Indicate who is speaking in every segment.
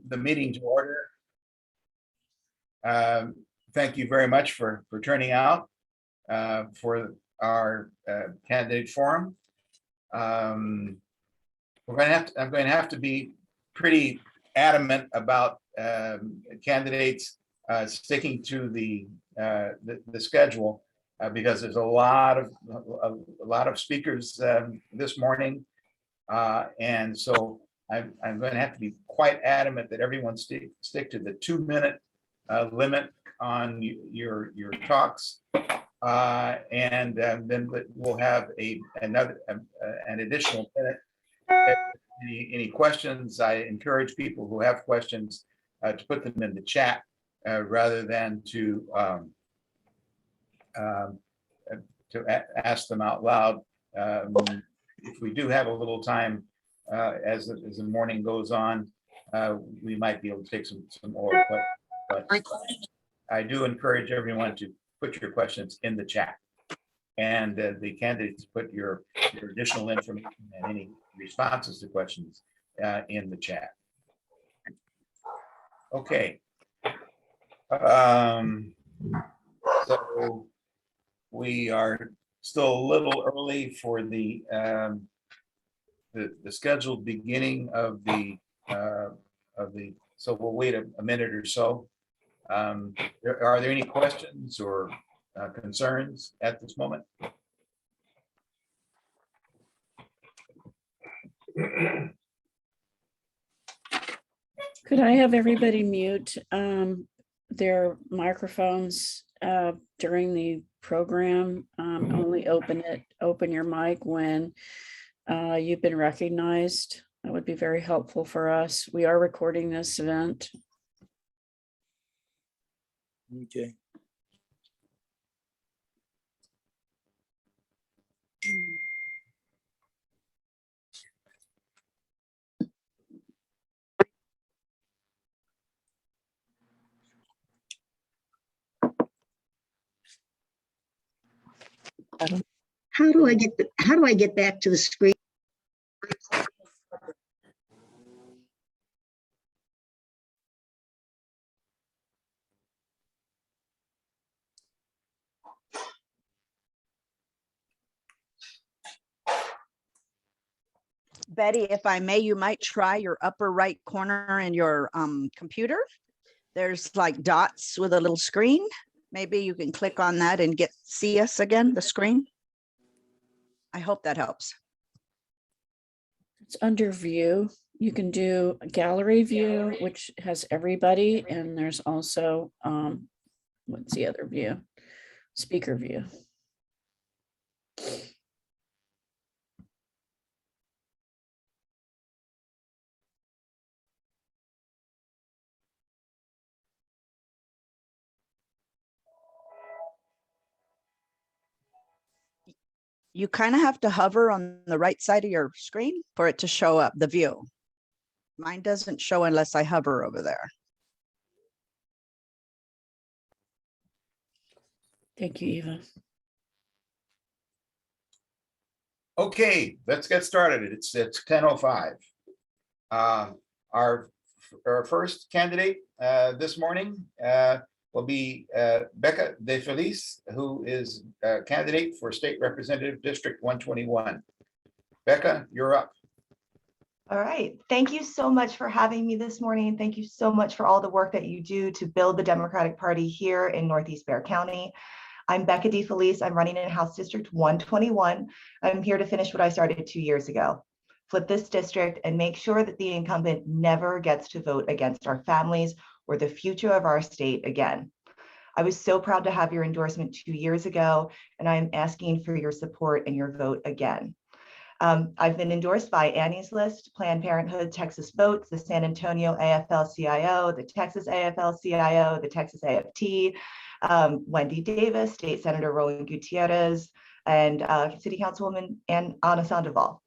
Speaker 1: the meeting to order. Thank you very much for turning out for our candidate forum. I'm going to have to be pretty adamant about candidates sticking to the schedule because there's a lot of speakers this morning, and so I'm going to have to be quite adamant that everyone stick to the 2-minute limit on your talks, and then we'll have an additional minute. Any questions? I encourage people who have questions to put them in the chat rather than to ask them out loud. If we do have a little time as the morning goes on, we might be able to take some more. But I do encourage everyone to put your questions in the chat, and the candidates put your additional information and any responses to questions in the chat. Okay. So we are still a little early for the scheduled beginning of the so we'll wait a minute or so. Are there any questions or concerns at this moment?
Speaker 2: Could I have everybody mute their microphones during the program? Only open your mic when you've been recognized. That would be very helpful for us. We are recording this event.
Speaker 3: Okay.
Speaker 4: How do I get back to the screen?
Speaker 5: Betty, if I may, you might try your upper right corner in your computer. There's like dots with a little screen. Maybe you can click on that and see us again, the screen. I hope that helps.
Speaker 2: It's under view. You can do a gallery view, which has everybody, and there's also what's the other view? Speaker view.
Speaker 5: You kind of have to hover on the right side of your screen for it to show up, the view. Mine doesn't show unless I hover over there.
Speaker 2: Thank you, Eva.
Speaker 1: Okay, let's get started. It's 10:05. Our first candidate this morning will be Becca De Feliz, who is a candidate for State Representative District 121. Becca, you're up.
Speaker 6: All right. Thank you so much for having me this morning. Thank you so much for all the work that you do to build the Democratic Party here in Northeast Bexar County. I'm Becca De Feliz. I'm running in House District 121. I'm here to finish what I started 2 years ago. Flip this district and make sure that the incumbent never gets to vote against our families or the future of our state again. I was so proud to have your endorsement 2 years ago, and I'm asking for your support and your vote again. I've been endorsed by Annie's List, Planned Parenthood, Texas Votes, the San Antonio AFL-CIO, the Texas AFL-CIO, the Texas AFT, Wendy Davis, State Senator Raul Gutierrez, and City Councilwoman Ana Sandoval.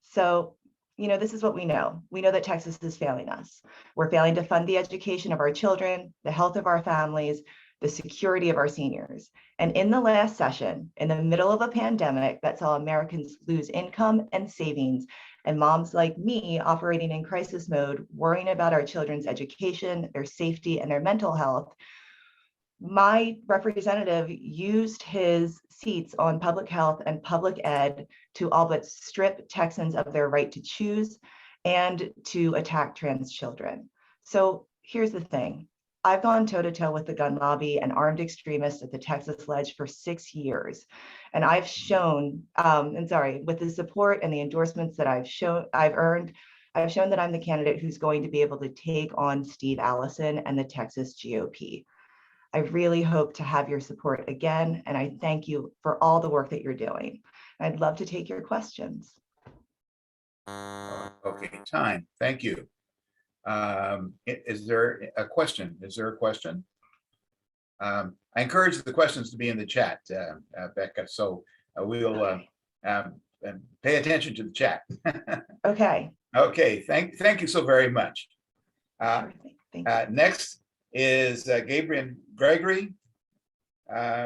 Speaker 6: So, you know, this is what we know. We know that Texas is failing us. We're failing to fund the education of our children, the health of our families, the security of our seniors. And in the last session, in the middle of a pandemic that saw Americans lose income and savings and moms like me operating in crisis mode, worrying about our children's education, their safety, and their mental health, my representative used his seats on public health and public ed to all but strip Texans of their right to choose and to attack trans children. So here's the thing. I've gone toe-to-toe with the gun lobby and armed extremists at the Texas Ledge for 6 years. And I've shown, with the support and the endorsements that I've shown that I'm the candidate who's going to be able to take on Steve Allison and the Texas GOP. I really hope to have your support again, and I thank you for all the work that you're doing. I'd love to take your questions.
Speaker 1: Okay, time. Thank you. Is there a question? Is there a question? I encourage the questions to be in the chat, Becca, so we'll pay attention to the chat.
Speaker 6: Okay.
Speaker 1: Okay, thank you so very much.
Speaker 6: Sure thing. Thank you.
Speaker 1: Next is Gabriel Gregory,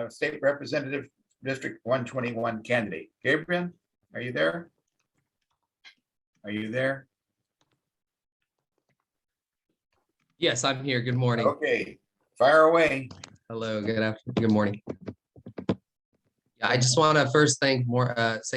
Speaker 1: State Representative, District 121 candidate. Gabriel, are you there? Are you there?
Speaker 3: Yes, I'm here. Good morning.
Speaker 1: Okay, fire away.
Speaker 3: Hello, good afternoon, good morning. Yeah, I just want to first say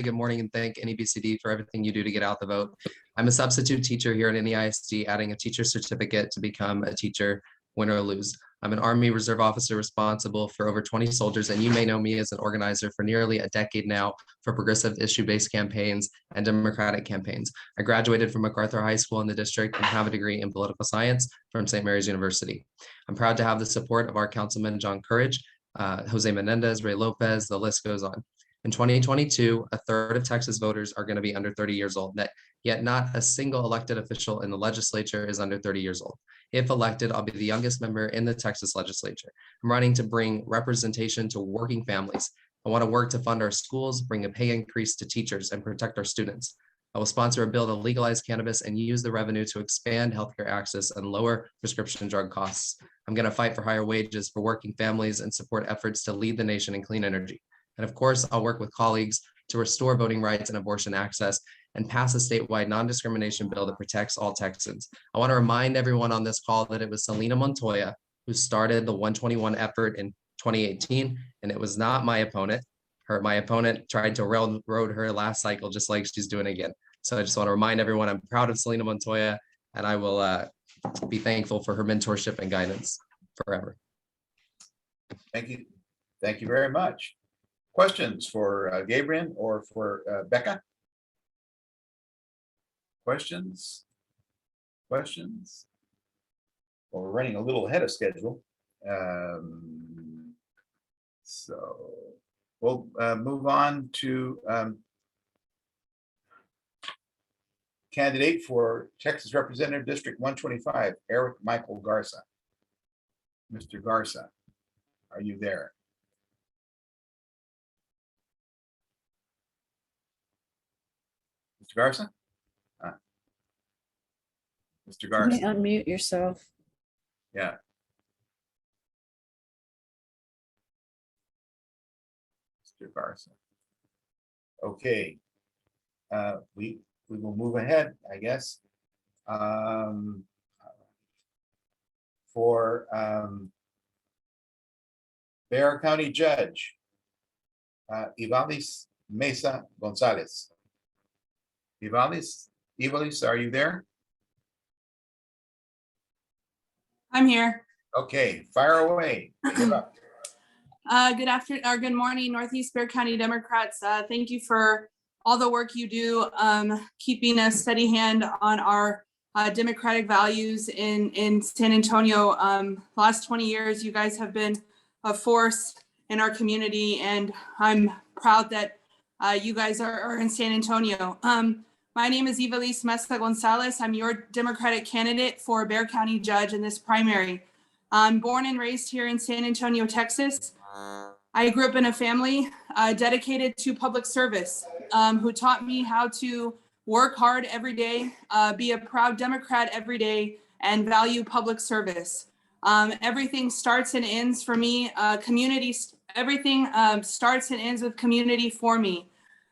Speaker 3: good morning and thank NEBCD for everything you do to get out the vote. I'm a substitute teacher here at NEISD, adding a teacher certificate to become a teacher, win or lose. I'm an Army Reserve officer responsible for over 20 soldiers, and you may know me as an organizer for nearly a decade now for progressive issue-based campaigns and Democratic campaigns. I graduated from MacArthur High School in the district and have a degree in political science from St. Mary's University. I'm proud to have the support of our councilman, John Courage, Jose Menendez, Ray Lopez, the list goes on. In 2022, a third of Texas voters are going to be under 30 years old, yet not a single elected official in the legislature is under 30 years old. If elected, I'll be the youngest member in the Texas legislature. I'm running to bring representation to working families. I want to work to fund our schools, bring a pay increase to teachers, and protect our students. I will sponsor a bill to legalize cannabis and use the revenue to expand healthcare access and lower prescription drug costs. I'm going to fight for higher wages for working families and support efforts to lead the nation in clean energy. And of course, I'll work with colleagues to restore voting rights and abortion access and pass a statewide non-discrimination bill that protects all Texans. I want to remind everyone on this call that it was Selena Montoya who started the 121 effort in 2018, and it was not my opponent. My opponent tried to railroad her last cycle, just like she's doing again. So I just want to remind everyone I'm proud of Selena Montoya, and I will be thankful for her mentorship and guidance forever.
Speaker 1: Thank you. Thank you very much. Questions for Gabriel or for Becca? Questions? Questions? Well, we're running a little ahead of schedule. So we'll move on to candidate for Texas Representative District 125, Eric Michael Garza. Mr. Garza, are you there? Mr. Garza? Mr.
Speaker 2: You
Speaker 1: Garza,
Speaker 2: may unmute yourself.
Speaker 1: yeah. Mr. Garza. Okay. We will move ahead, I guess. For Bexar County Judge, Ivalis Mesa Gonzalez. Ivalis, are you there?
Speaker 7: I'm here.
Speaker 1: Okay, fire away.
Speaker 7: Good afternoon or good morning, Northeast Bexar County Democrats. Thank you for all the work you do, keeping a steady hand on our democratic values in San Antonio. Last 20 years, you guys have been a force in our community, and I'm proud that you guys are in San Antonio. My name is Ivalis Mesa Gonzalez. I'm your Democratic candidate for Bexar County Judge in this primary. I'm born and raised here in San Antonio, Texas. I grew up in a family dedicated to public service, who taught me how to work hard every day, be a proud Democrat every day, and value public service. Everything starts and ends for me, everything starts and ends with community for me.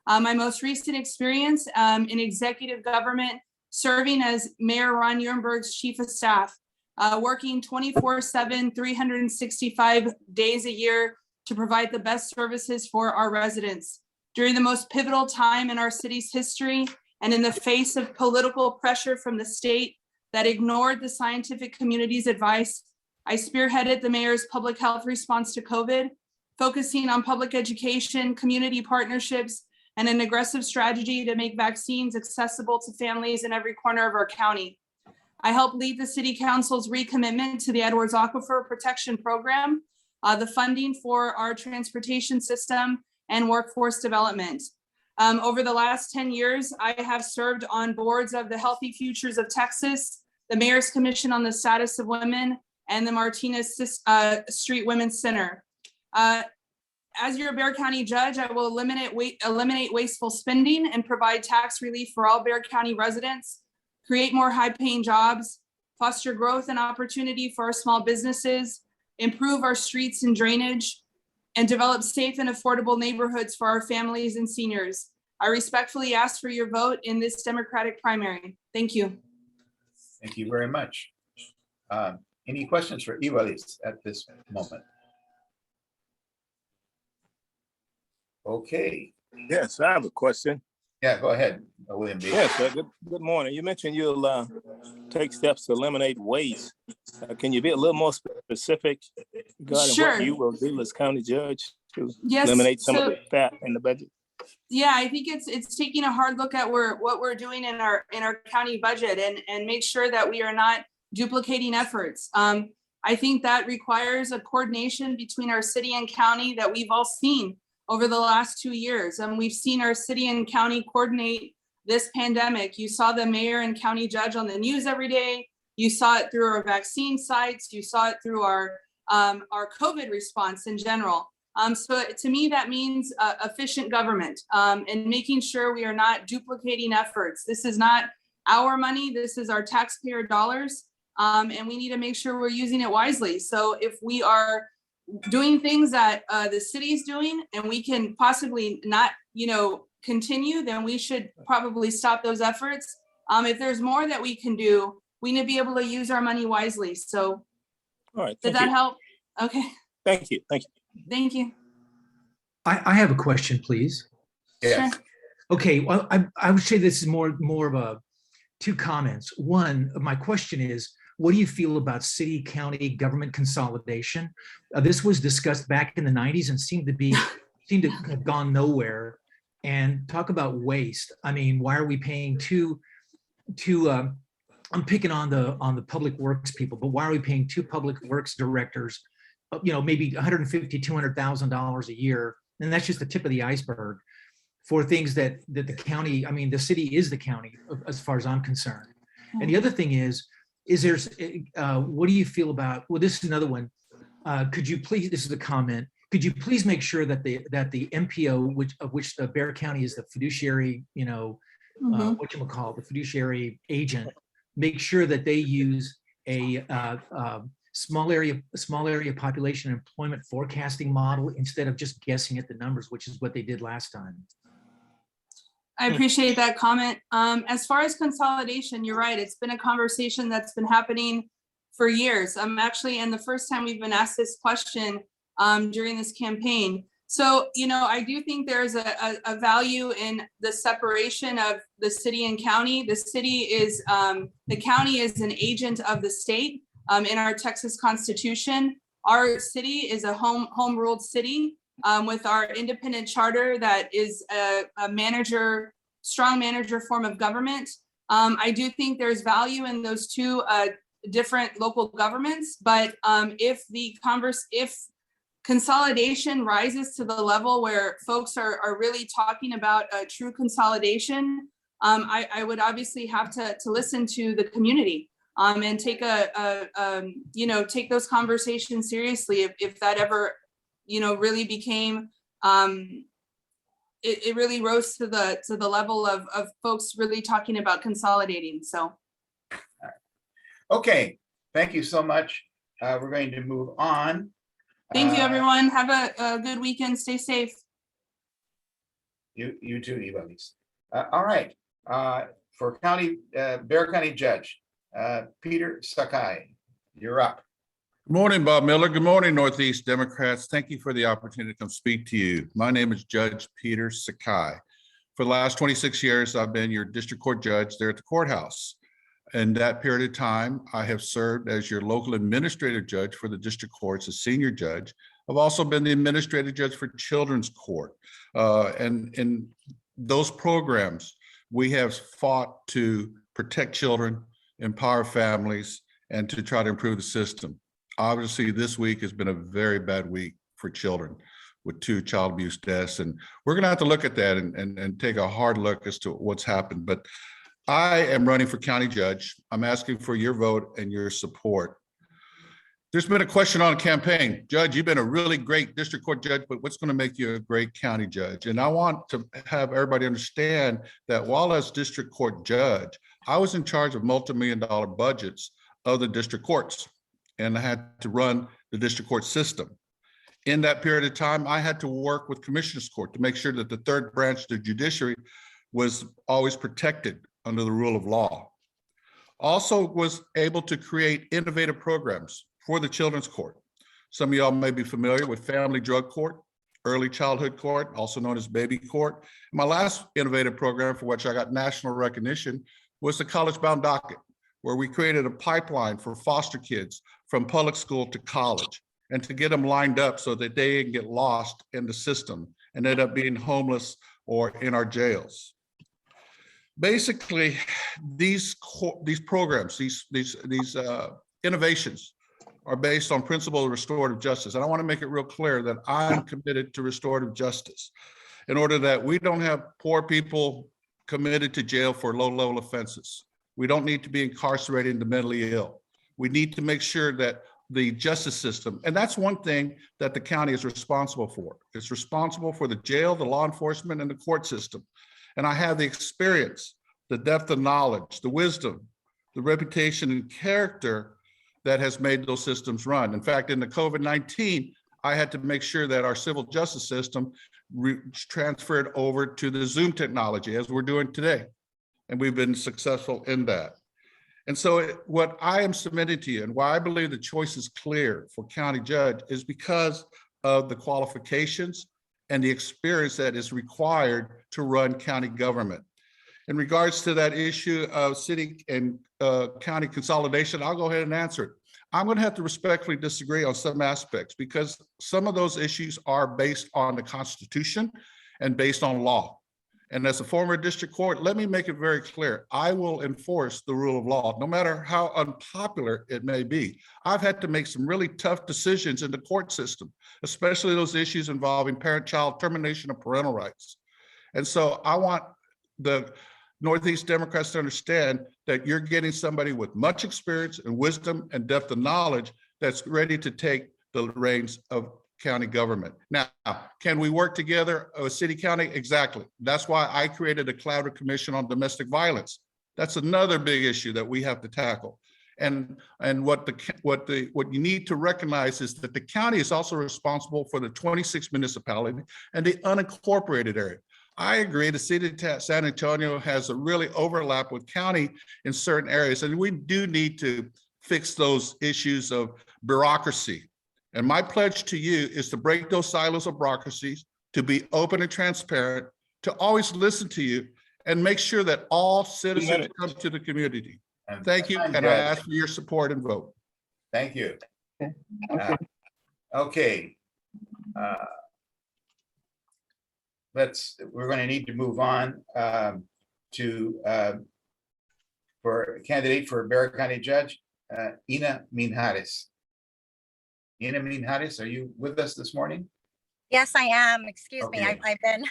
Speaker 7: My most recent experience in executive government, serving as Mayor Ron Ehrenberg's chief of staff, working 24/7, 365 days a year to provide the best services for our residents. During the most pivotal time in our city's history and in the face of political pressure from the state that ignored the scientific community's advice, I spearheaded the mayor's public health response to COVID, focusing on public education, community partnerships, and an aggressive strategy to make vaccines accessible to families in every corner of our county. I helped lead the City Council's recommitment to the Edwards Aquifer Protection Program, the funding for our transportation system, and workforce development. Over the last 10 years, I have served on boards of the Healthy Futures of Texas, the Mayor's Commission on the Status of Women, and the Martinez Street Women's Center. As your Bexar County judge, I will eliminate wasteful spending and provide tax relief for all Bexar County residents, create more high-paying jobs, foster growth and opportunity for our small businesses, improve our streets and drainage, and develop safe and affordable neighborhoods for our families and seniors. I respectfully ask for your vote in this Democratic primary. Thank you.
Speaker 1: Thank you very much. Any questions for Evalis at this moment? Okay.
Speaker 8: Yes, I have a question.
Speaker 1: Yeah, go ahead, William B.
Speaker 8: Yes, good morning. You mentioned you'll take steps to eliminate waste. Can you be a little more specific regarding
Speaker 7: Sure.
Speaker 8: what you will do as county judge to
Speaker 7: Yes,
Speaker 8: eliminate some of
Speaker 7: so-
Speaker 8: the fat in the budget?
Speaker 7: Yeah, I think it's taking a hard look at what we're doing in our county budget and make sure that we are not duplicating efforts. I think that requires a coordination between our city and county that we've all seen over the last 2 years. And we've seen our city and county coordinate this pandemic. You saw the mayor and county judge on the news every day. You saw it through our vaccine sites. You saw it through our COVID response in general. So to me, that means efficient government and making sure we are not duplicating efforts. This is not our money. This is our taxpayer dollars. And we need to make sure we're using it wisely. So if we are doing things that the city's doing and we can possibly not, continue, then we should probably stop those efforts. If there's more that we can do, we need to be able to use our money wisely. So
Speaker 8: All right.
Speaker 7: did
Speaker 8: Thank
Speaker 7: that
Speaker 8: you.
Speaker 7: help? Okay,
Speaker 8: Thank you. Thank you.
Speaker 7: thank you.
Speaker 9: I have a question, please.
Speaker 1: Yes.
Speaker 7: Sure.
Speaker 9: Okay, well, I would say this is more of a two comments. One, my question is, what do you feel about city county government consolidation? This was discussed back in the 90s and seemed to have gone nowhere. And talk about waste. I mean, why are we paying I'm picking on the public works people, but why are we paying two public works directors, maybe $150,000, $200,000 a year? And that's just the tip of the iceberg for things that the county, the city is the county as far as I'm concerned. And the other thing is there's, what do you feel about, well, this is another one. Could you please, this is a comment, could you please make sure that the MPO, of which the Bexar County is the fiduciary, the fiduciary agent, make sure that they use a small area population employment forecasting model instead of just guessing at the numbers, which is what they did last time.
Speaker 7: I appreciate that comment. As far as consolidation, you're right. It's been a conversation that's been happening for years. And the first time we've been asked this question during this campaign. So, I do think there's a value in the separation of the city and county. The county is an agent of the state in our Texas Constitution. Our city is a home ruled city with our independent charter that is a strong manager form of government. I do think there's value in those two different local governments, but if consolidation rises to the level where folks are really talking about a true consolidation, I would obviously have to listen to the community and take take those conversations seriously if that ever really became it really rose to the level of folks really talking about consolidating. So
Speaker 1: Okay, thank you so much. We're going to move on.
Speaker 7: thank you, everyone. Have a good weekend. Stay safe.
Speaker 1: You too, Ivanis. All right. For Bexar County Judge, Peter Sakai, you're up.
Speaker 10: Good morning, Bob Miller. Good morning, Northeast Democrats. Thank you for the opportunity to come speak to you. My name is Judge Peter Sakai. For the last 26 years, I've been your district court judge there at the courthouse. In that period of time, I have served as your local administrative judge for the district courts, a senior judge. I've also been the administrative judge for children's court. And in those programs, we have fought to protect children, empower families, and to try to improve the system. Obviously, this week has been a very bad week for children with 2 child abuse deaths. And we're going to have to look at that and take a hard look as to what's happened. But I am running for county judge. I'm asking for your vote and your support. There's been a question on a campaign. Judge, you've been a really great district court judge, but what's going to make you a great county judge? And I want to have everybody understand that while as district court judge, I was in charge of multi-million-dollar budgets of the district courts, and I had to run the district court system. In that period of time, I had to work with Commissioners Court to make sure that the third branch of the judiciary was always protected under the rule of law. Also was able to create innovative programs for the Children's Court. Some of y'all may be familiar with Family Drug Court, Early Childhood Court, also known as Baby Court. My last innovative program for which I got national recognition was the College Bound Docket, where we created a pipeline for foster kids from public school to college and to get them lined up so that they didn't get lost in the system and end up being homeless or in our jails. Basically, these programs, these innovations are based on principle of restorative justice. And I want to make it real clear that I'm committed to restorative justice in order that we don't have poor people committed to jail for low-level offenses. We don't need to be incarcerating the mentally ill. We need to make sure that the justice system, and that's one thing that the county is responsible for. It's responsible for the jail, the law enforcement, and the court system. And I have the experience, the depth of knowledge, the wisdom, the reputation and character that has made those systems run. In fact, in the COVID-19, I had to make sure that our civil justice system transferred over to the Zoom technology as we're doing today. And we've been successful in that. And so what I am submitting to you and why I believe the choice is clear for county judge is because of the qualifications and the experience that is required to run county government. In regards to that issue of city and county consolidation, I'll go ahead and answer it. I'm going to have to respectfully disagree on some aspects because some of those issues are based on the Constitution and based on law. And as a former district court, let me make it very clear. I will enforce the rule of law, no matter how unpopular it may be. I've had to make some really tough decisions in the court system, especially those issues involving parent-child termination of parental rights. And so I want the Northeast Democrats to understand that you're getting somebody with much experience and wisdom and depth of knowledge that's ready to take the reins of county government. Now, can we work together with city county? Exactly. That's why I created a collaborative commission on domestic violence. That's another big issue that we have to tackle. And what you need to recognize is that the county is also responsible for the 26 municipalities and the unincorporated area. I agree the city of San Antonio has a really overlap with county in certain areas, and we do need to fix those issues of bureaucracy. And my pledge to you is to break those silos of bureaucracies, to be open and transparent, to always listen to you, and make sure that all citizens come to the community. Thank you, and I ask for your support and vote.
Speaker 1: Thank you. Okay. We're going to need to move on for a candidate for Bexar County Judge, Ina Minjares. Ina Minjares, are you with us this morning?
Speaker 11: Yes, I am. Excuse me.
Speaker 1: Okay.
Speaker 11: I've been,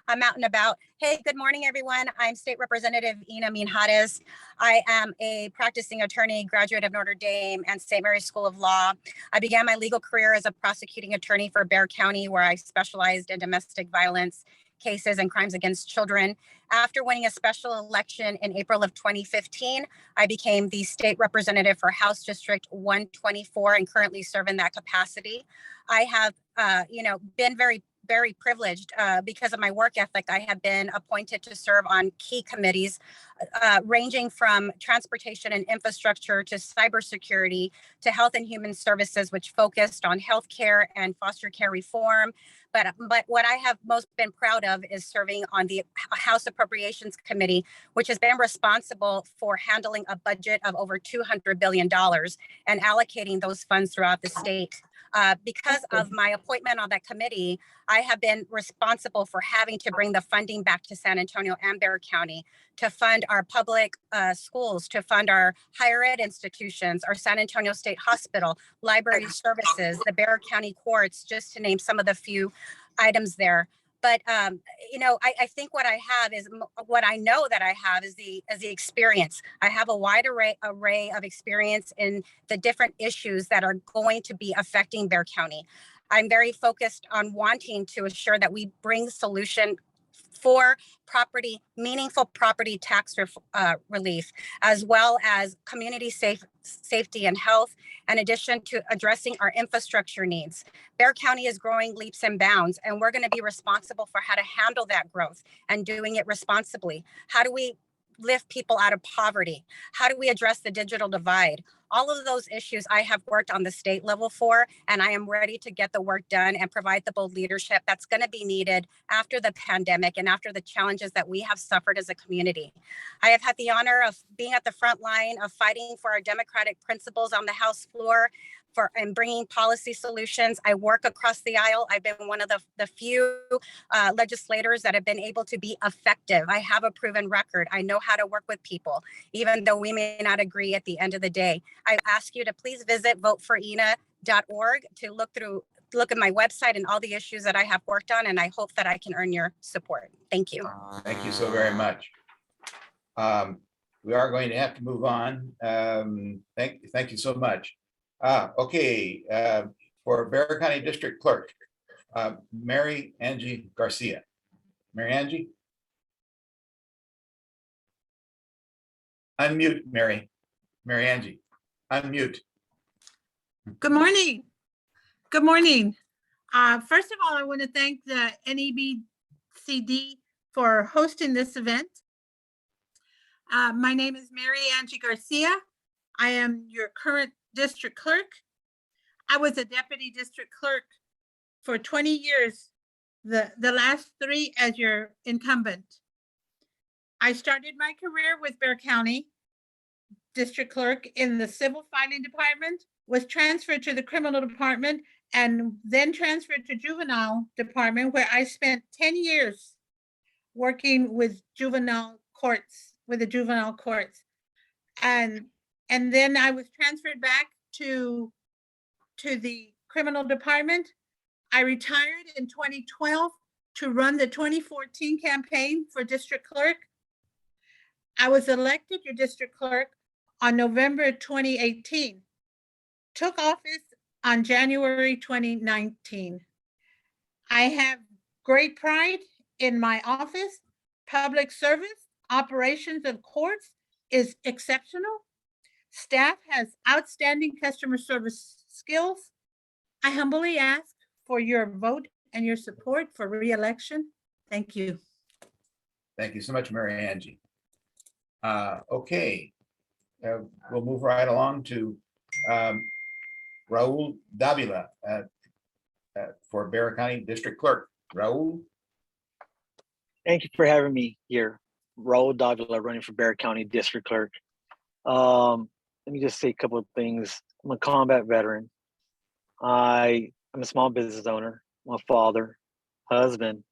Speaker 11: I'm out and about. Hey, good morning, everyone. I'm State Representative Ina Minjares. I am a practicing attorney, graduate of Notre Dame and St. Mary's School of Law. I began my legal career as a prosecuting attorney for Bexar County, where I specialized in domestic violence cases and crimes against children. After winning a special election in April of 2015, I became the state representative for House District 124 and currently serve in that capacity. I have, been very very privileged because of my work ethic. I have been appointed to serve on key committees ranging from transportation and infrastructure to cybersecurity to health and human services, which focused on healthcare and foster care reform. But what I have most been proud of is serving on the House Appropriations Committee, which has been responsible for handling a budget of over $200 billion and allocating those funds throughout the state. Because of my appointment on that committee, I have been responsible for having to bring the funding back to San Antonio and Bexar County to fund our public schools, to fund our higher ed institutions, our San Antonio State Hospital, library services, the Bexar County courts, just to name some of the few items there. But I think what I have is what I know that I have is the experience. I have a wide array of experience in the different issues that are going to be affecting Bexar County. I'm very focused on wanting to assure that we bring solution for meaningful property tax relief, as well as community safety and health, in addition to addressing our infrastructure needs. Bexar County is growing leaps and bounds, and we're going to be responsible for how to handle that growth and doing it responsibly. How do we lift people out of poverty? How do we address the digital divide? All of those issues I have worked on the state level for, and I am ready to get the work done and provide the bold leadership that's going to be needed after the pandemic and after the challenges that we have suffered as a community. I have had the honor of being at the front line of fighting for our democratic principles on the House floor and bringing policy solutions. I work across the aisle. I've been one of the few legislators that have been able to be effective. I have a proven record. I know how to work with people, even though we may not agree at the end of the day. I ask you to please visit voteforina.org to look at my website and all the issues that I have worked on, and I hope that I can earn your support. Thank you.
Speaker 1: Thank you so very much. We are going to have to move on. Thank you so much. Okay, for Bexar County District Clerk, Mary Angie Garcia. Mary Angie? Unmute, Mary. Mary Angie, unmute.
Speaker 12: Good morning. Good morning. First of all, I want to thank the NEBCD for hosting this event. My name is Mary Angie Garcia. I am your current district clerk. I was a deputy district clerk for 20 years, the last 3 as your incumbent. I started my career with Bexar County district clerk in the civil filing department, was transferred to the criminal department, and then transferred to juvenile department, where I spent 10 years working with juvenile courts, with the juvenile courts. And then I was transferred back to the criminal department. I retired in 2012 to run the 2014 campaign for district clerk. I was elected your district clerk on November 2018, took office on January 2019. I have great pride in my office. Public service, operations of courts is exceptional. Staff has outstanding customer service skills. I humbly ask for your vote and your support for re-election. Thank you.
Speaker 1: Thank you so much, Mary Angie. Okay, we'll move right along to Raul Davila for Bexar County District Clerk. Raul?
Speaker 13: Thank you for having me here. Raul Davila, running for Bexar County District Clerk. Let me just say a couple of things. I'm a combat veteran. I'm a small business owner, I'm a father, husband,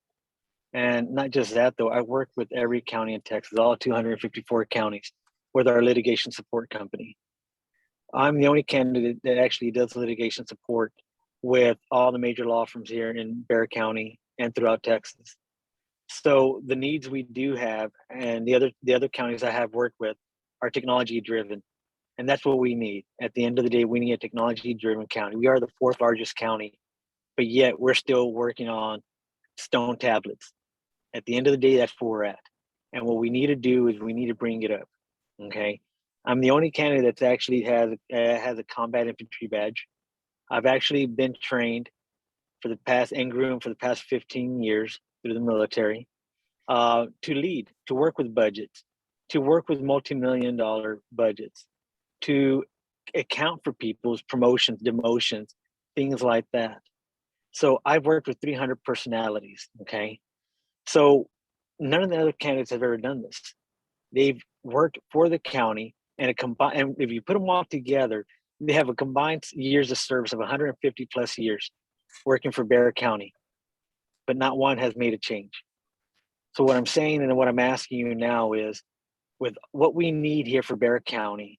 Speaker 13: and not just that though, I work with every county in Texas, all 254 counties, with our litigation support company. I'm the only candidate that actually does litigation support with all the major law firms here in Bexar County and throughout Texas. So the needs we do have, and the other counties I have worked with, are technology driven. And that's what we need. At the end of the day, we need a technology driven county. We are the 4th largest county, but yet we're still working on stone tablets. At the end of the day, that's where we're at. And what we need to do is we need to bring it up, okay? I'm the only candidate that actually has a combat infantry badge. I've actually been trained for the past and grew for the past 15 years through the military, to lead, to work with budgets, to work with multi-million-dollar budgets, to account for people's promotions, demotions, things like that. So I've worked with 300 personalities, okay? So none of the other candidates have ever done this. They've worked for the county and if you put them all together, they have a combined years of service of 150 plus years working for Bexar County, but not one has made a change. So what I'm saying and what I'm asking you now is, with what we need here for Bexar County,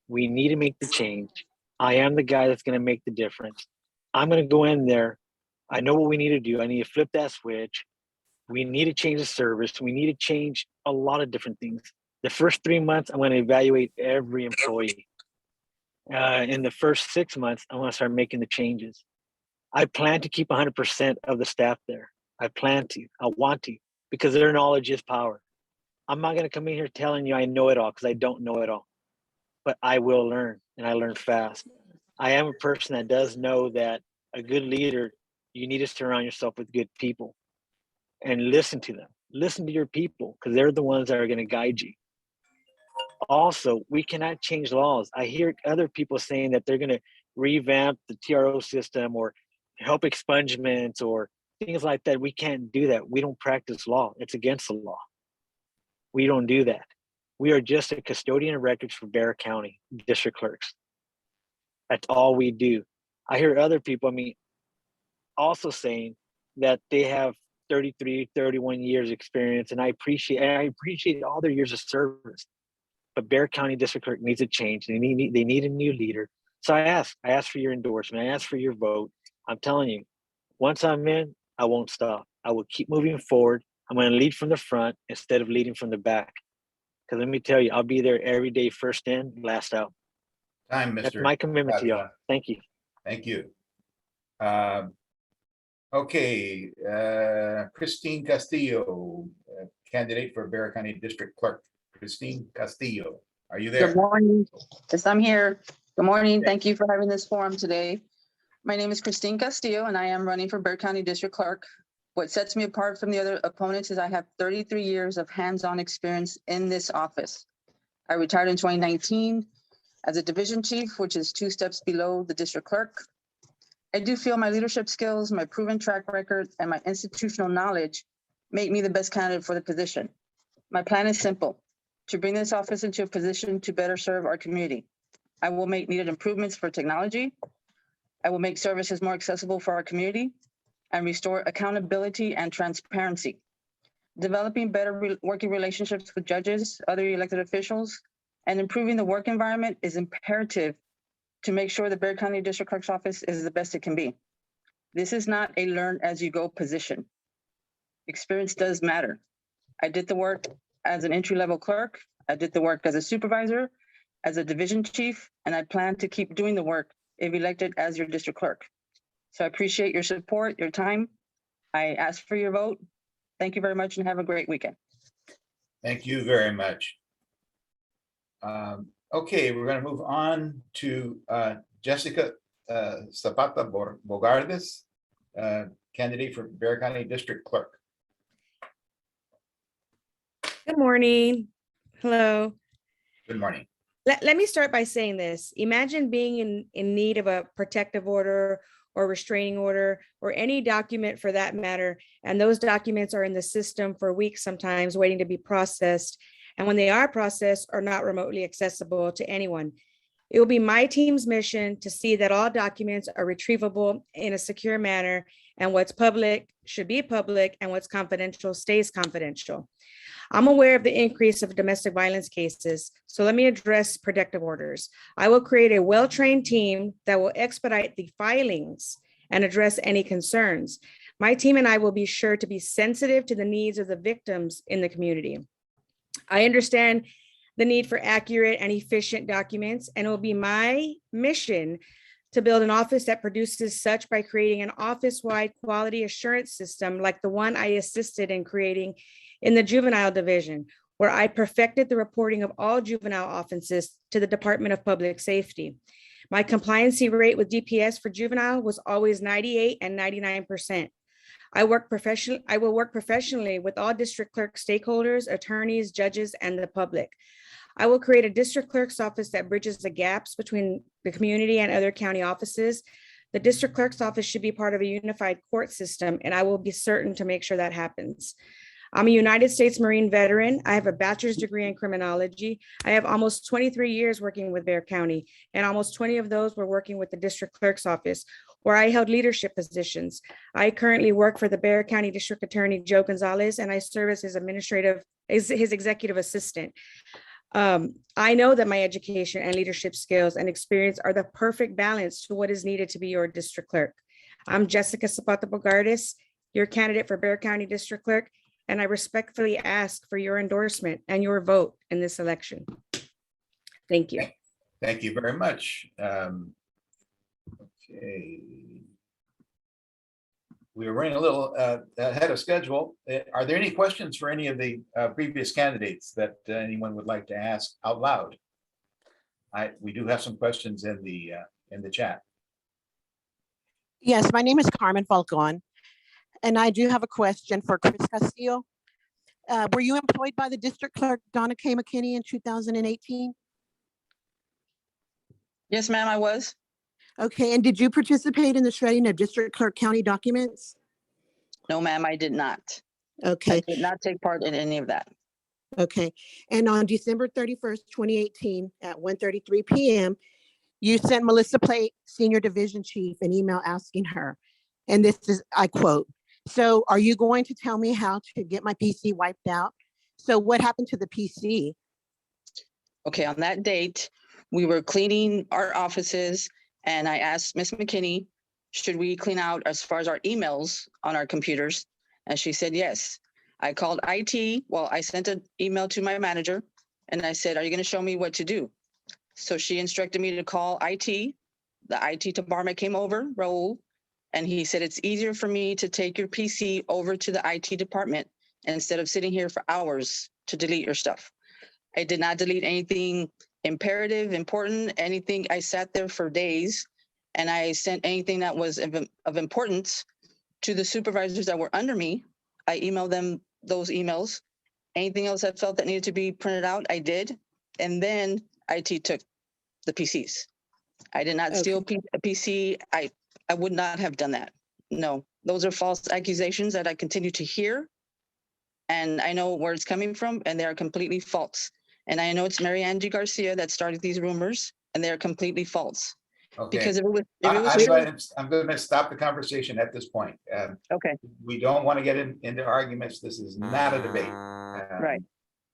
Speaker 13: we need to make the change. I am the guy that's going to make the difference. I'm going to go in there. I know what we need to do. I need to flip that switch. We need to change the service. We need to change a lot of different things. The first 3 months, I'm going to evaluate every employee. In the first 6 months, I want to start making the changes. I plan to keep 100% of the staff there. I want to, because their knowledge is power. I'm not going to come in here telling you I know it all, because I don't know it all. But I will learn, and I learn fast. I am a person that does know that a good leader, you need to surround yourself with good people and listen to them. Listen to your people, because they're the ones that are going to guide you. Also, we cannot change laws. I hear other people saying that they're going to revamp the TRO system or help expungements or things like that. We can't do that. We don't practice law. It's against the law. We don't do that. We are just a custodian of records for Bexar County district clerks. That's all we do. I hear other people, also saying that they have 33, 31 years experience, and I appreciate all their years of service. But Bexar County district clerk needs a change. They need a new leader. So I ask for your endorsement. I ask for your vote. I'm telling you, once I'm in, I won't stop. I will keep moving forward. I'm going to lead from the front instead of leading from the back. Because let me tell you, I'll be there every day, first in, last out.
Speaker 1: Time, Mr.
Speaker 13: That's my commitment to y'all. Thank you.
Speaker 1: Thank you. Okay, Christine Castillo, candidate for Bexar County District Clerk. Christine Castillo, are you there?
Speaker 14: Good morning. Yes, I'm here. Good morning. Thank you for having this forum today. My name is Christine Castillo, and I am running for Bexar County District Clerk. What sets me apart from the other opponents is I have 33 years of hands-on experience in this office. I retired in 2019 as a division chief, which is 2 steps below the district clerk. I do feel my leadership skills, my proven track record, and my institutional knowledge make me the best candidate for the position. My plan is simple: to bring this office into a position to better serve our community. I will make needed improvements for technology. I will make services more accessible for our community and restore accountability and transparency. Developing better working relationships with judges, other elected officials, and improving the work environment is imperative to make sure the Bexar County District Clerk's office is the best it can be. This is not a learn as you go position. Experience does matter. I did the work as an entry-level clerk. I did the work as a supervisor, as a division chief, and I plan to keep doing the work if elected as your district clerk. So I appreciate your support, your time. I ask for your vote. Thank you very much and have a great weekend.
Speaker 1: Thank you very much. Okay, we're going to move on to Jessica Zapata Bogardes, candidate for Bexar County District Clerk.
Speaker 15: Good morning. Hello.
Speaker 1: Good morning.
Speaker 15: Let me start by saying this. Imagine being in need of a protective order or restraining order or any document for that matter, and those documents are in the system for weeks sometimes waiting to be processed. And when they are processed, are not remotely accessible to anyone. It will be my team's mission to see that all documents are retrievable in a secure manner, and what's public should be public and what's confidential stays confidential. I'm aware of the increase of domestic violence cases, so let me address protective orders. I will create a well-trained team that will expedite the filings and address any concerns. My team and I will be sure to be sensitive to the needs of the victims in the community. I understand the need for accurate and efficient documents, and it will be my mission to build an office that produces such by creating an office-wide quality assurance system like the one I assisted in creating in the juvenile division, where I perfected the reporting of all juvenile offenses to the Department of Public Safety. My compliancy rate with DPS for juvenile was always 98 and 99%. I will work professionally with all district clerk stakeholders, attorneys, judges, and the public. I will create a district clerk's office that bridges the gaps between the community and other county offices. The district clerk's office should be part of a unified court system, and I will be certain to make sure that happens. I'm a United States Marine veteran. I have a bachelor's degree in criminology. I have almost 23 years working with Bexar County, and almost 20 of those were working with the district clerk's office, where I held leadership positions. I currently work for the Bexar County District Attorney, Joe Gonzalez, and I serve as his executive assistant. I know that my education and leadership skills and experience are the perfect balance to what is needed to be your district clerk. I'm Jessica Zapata Bogardes, your candidate for Bexar County District Clerk, and I respectfully ask for your endorsement and your vote in this election. Thank you.
Speaker 1: Thank you very much. Okay. We were running a little ahead of schedule. Are there any questions for any of the previous candidates that anyone would like to ask out loud? We do have some questions in the chat.
Speaker 16: Yes, my name is Carmen Falcon, and I do have a question for Chris Castillo. Were you employed by the district clerk, Donna K. McKinney, in 2018?
Speaker 14: Yes, ma'am, I was.
Speaker 16: Okay, and did you participate in the shredding of district clerk county documents?
Speaker 14: No, ma'am, I did not.
Speaker 16: Okay.
Speaker 14: I did not take part in any of that.
Speaker 16: Okay, and on December 31st, 2018, at 1:33 p.m., you sent Melissa Plate, Senior Division Chief, an email asking her, and this is, I quote, "So are you going to tell me how to get my PC wiped out?" So what happened to the PC?
Speaker 14: Okay, on that date, we were cleaning our offices, and I asked Miss McKinney, should we clean out as far as our emails on our computers? And she said yes. I called IT. Well, I sent an email to my manager, and I said, are you going to show me what to do? So she instructed me to call IT. The IT department came over, Raul, and he said, it's easier for me to take your PC over to the IT department instead of sitting here for hours to delete your stuff. I did not delete anything imperative, important, anything. I sat there for days, and I sent anything that was of importance to the supervisors that were under me. I emailed them those emails. Anything else I felt that needed to be printed out, I did. And then IT took the PCs. I did not steal a PC. I would not have done that. No, those are false accusations that I continue to hear. And I know where it's coming from, and they are completely false. And I know it's Mary Angie Garcia that started these rumors, and they are completely false.
Speaker 1: Okay.
Speaker 14: Because if it was
Speaker 1: I'm going to stop the conversation at this point.
Speaker 14: Okay.
Speaker 1: We don't want to get into arguments. This is not a debate.
Speaker 14: Right.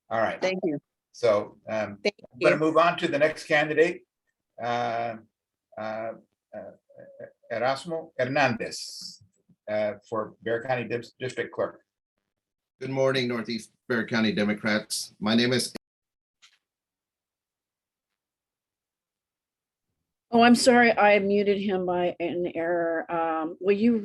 Speaker 1: All right.
Speaker 14: Thank you.
Speaker 1: So I'm going to move on to the next candidate, Erasmo Hernandez for Bexar County District Clerk.
Speaker 17: Good morning, Northeast Bexar County Democrats. My name is.
Speaker 2: Oh, I'm sorry, I muted him by an error. Will you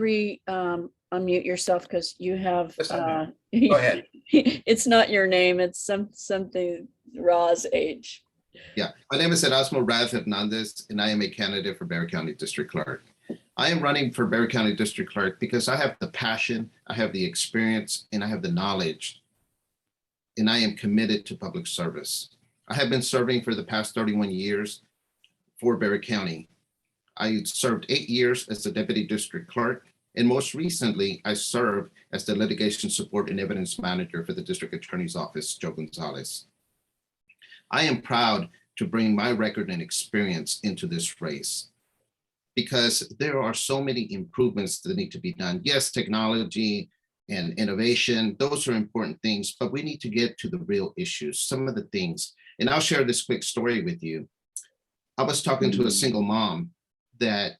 Speaker 2: unmute yourself, because you have
Speaker 1: Go ahead.
Speaker 2: It's not your name, it's something Ra's age.
Speaker 17: Yeah, my name is Erasmo Hernandez, and I am a candidate for Bexar County District Clerk. I am running for Bexar County District Clerk because I have the passion, I have the experience, and I have the knowledge, and I am committed to public service. I have been serving for the past 31 years for Bexar County. I served 8 years as the Deputy District Clerk, and most recently, I served as the Litigation Support and Evidence Manager for the District Attorney's Office, Joe Gonzalez. I am proud to bring my record and experience into this race because there are so many improvements that need to be done. Yes, technology and innovation, those are important things, but we need to get to the real issues, some of the things. And I'll share this quick story with you. I was talking to a single mom that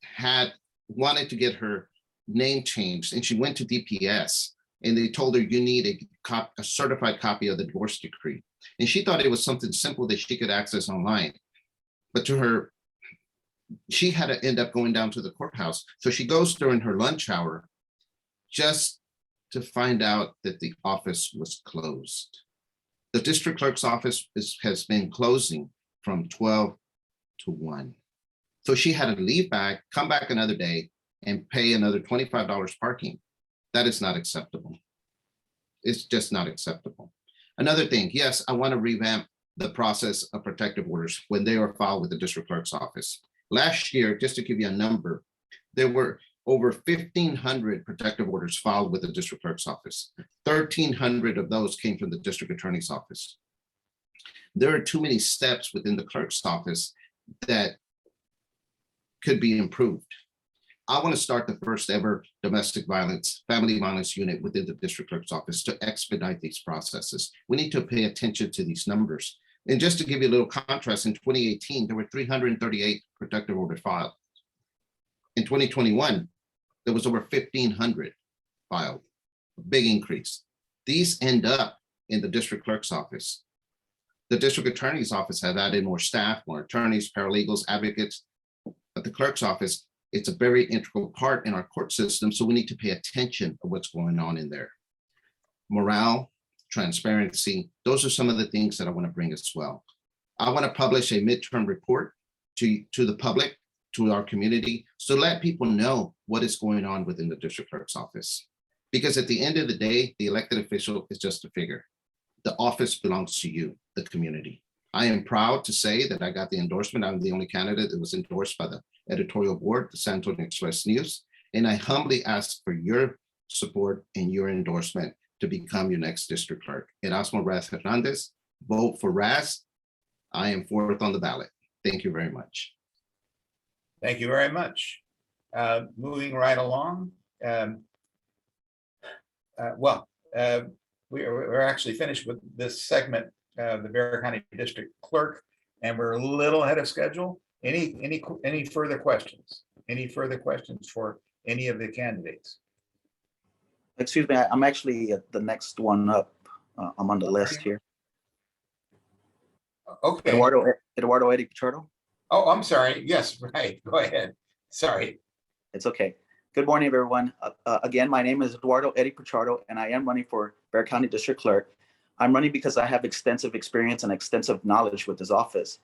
Speaker 17: had wanted to get her name changed, and she went to DPS, and they told her you need a certified copy of the divorce decree. And she thought it was something simple that she could access online. But to her, she had to end up going down to the courthouse. So she goes during her lunch hour just to find out that the office was closed. The district clerk's office has been closing from 12 to 1. So she had to leave back, come back another day and pay another $25 parking. That is not acceptable. It's just not acceptable. Another thing, yes, I want to revamp the process of protective orders when they are filed with the district clerk's office. Last year, just to give you a number, there were over 1,500 protective orders filed with the district clerk's office. 1,300 of those came from the district attorney's office. There are too many steps within the clerk's office that could be improved. I want to start the first ever domestic violence, family violence unit within the district clerk's office to expedite these processes. We need to pay attention to these numbers. And just to give you a little contrast, in 2018, there were 338 protective orders filed. In 2021, there was over 1,500 filed, a big increase. These end up in the district clerk's office. The district attorney's office has added more staff, more attorneys, paralegals, advocates, but the clerk's office, it's a very integral part in our court system, so we need to pay attention to what's going on in there. Morale, transparency, those are some of the things that I want to bring as well. I want to publish a midterm report to the public, to our community, so let people know what is going on within the district clerk's office. Because at the end of the day, the elected official is just a figure. The office belongs to you, the community. I am proud to say that I got the endorsement. I'm the only candidate that was endorsed by the editorial board, the San Antonio Express News. And I humbly ask for your support and your endorsement to become your next district clerk. Erasmo Raz Hernandez, vote for Raz. I am fourth on the ballot. Thank you very much.
Speaker 1: Thank you very much. Moving right along. We're actually finished with this segment of the Bexar County District Clerk, and we're a little ahead of schedule. Any further questions? Any further questions for any of the candidates?
Speaker 18: Excuse me, I'm actually the next one up. I'm on the list here.
Speaker 1: Okay.
Speaker 18: Eduardo Eddie Piccardo.
Speaker 1: Oh, I'm sorry. Yes, right. Go ahead. Sorry.
Speaker 18: It's okay. Good morning, everyone. Again, my name is Eduardo Eddie Piccardo, and I am running for Bexar County District Clerk. I'm running because I have extensive experience and extensive knowledge with this office.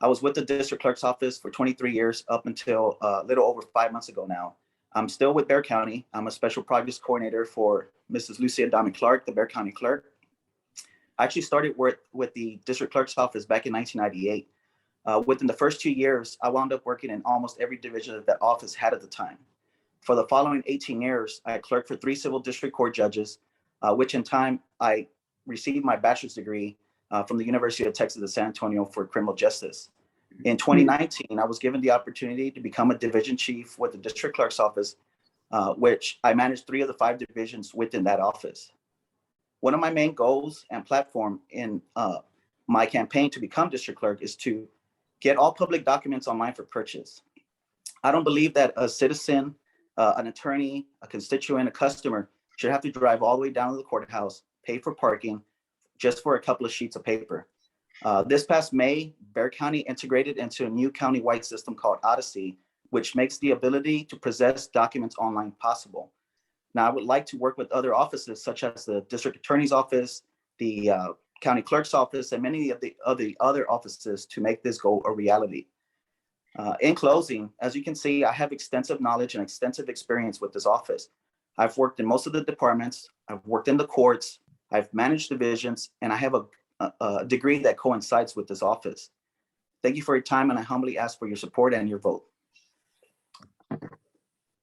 Speaker 18: I was with the district clerk's office for 23 years up until a little over 5 months ago now. I'm still with Bexar County. I'm a special projects coordinator for Mrs. Lucy Adame Clark, the Bexar County clerk. I actually started with the district clerk's office back in 1998. Within the first 2 years, I wound up working in almost every division that office had at the time. For the following 18 years, I clerked for 3 civil district court judges, which in time I received my bachelor's degree from the University of Texas at San Antonio for criminal justice. In 2019, I was given the opportunity to become a division chief with the district clerk's office, which I managed 3 of the 5 divisions within that office. One of my main goals and platform in my campaign to become district clerk is to get all public documents online for purchase. I don't believe that a citizen, an attorney, a constituent, a customer should have to drive all the way down to the courthouse, pay for parking just for a couple of sheets of paper. This past May, Bexar County integrated into a new county-wide system called Odyssey, which makes the ability to possess documents online possible. Now, I would like to work with other offices such as the district attorney's office, the county clerk's office, and many of the other offices to make this goal a reality. In closing, as you can see, I have extensive knowledge and extensive experience with this office. I've worked in most of the departments, I've worked in the courts, I've managed divisions, and I have a degree that coincides with this office. Thank you for your time, and I humbly ask for your support and your vote.